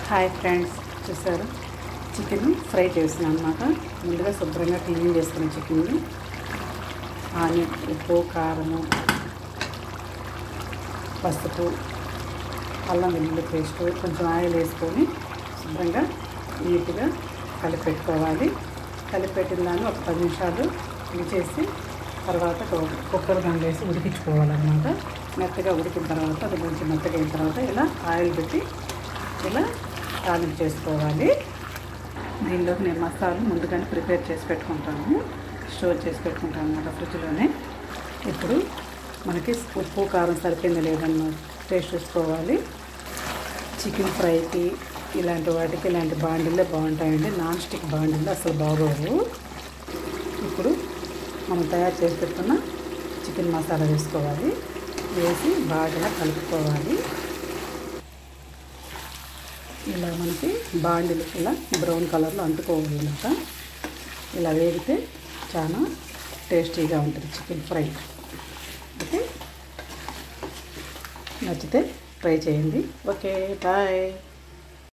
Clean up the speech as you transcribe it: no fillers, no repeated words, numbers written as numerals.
Hi friends, చూసారు chicken fry చేస్తున్నాను అన్నమాట. ముందుగా శుభ్రంగా క్లీన్ చేసుకున్న చికెన్ని ఆనియన్, ఉప్పు, కారము, పసుపు, అల్లం వెల్లుల్లి పేస్ట్, కొంచెం ఆయిల్ వేసుకొని శుభ్రంగా నీట్గా కలిపెట్టుకోవాలి. కలిపెట్టిన దాన్ని ఒక 10 నిమిషాలు తీసేసి తర్వాత కుక్కర్ దాన్ని వేసి ఉడికించుకోవాలన్నమాట. మెత్తగా ఉడికిన తర్వాత అది కొంచెం మెత్తగా అయిన తర్వాత ఇలా ఆయిల్ పెట్టి ఇలా తాలింపు చేసుకోవాలి. దీనిలోకి నేను మసాలాలు ముందుగానే ప్రిపేర్ చేసి పెట్టుకుంటాను, స్టోర్ చేసి పెట్టుకుంటాను అన్నమాట ఫ్రిడ్జ్లోనే. ఇప్పుడు మనకి ఉప్పు కారం సరిపోయింది లేదన్న టేస్ట్ చూసుకోవాలి. చికెన్ ఫ్రైకి ఇలాంటి వాటికి ఇలాంటి బాండిల్లో బాగుంటాయండి. నాన్ స్టిక్ బాండిల్లో అసలు బాగోదు. ఇప్పుడు మనం తయారు చేసి పెట్టుకున్న చికెన్ మసాలా వేసుకోవాలి. వేసి బాగా కలుపుకోవాలి. ఇలా మనకి బాండిలకి ఇలా బ్రౌన్ కలర్లో అంటుకోవాలన్నమాట. ఇలా వేగితే చాలా టేస్టీగా ఉంటుంది చికెన్ ఫ్రై. ఓకే, నచ్చితే ట్రై చేయండి. Okay, bye.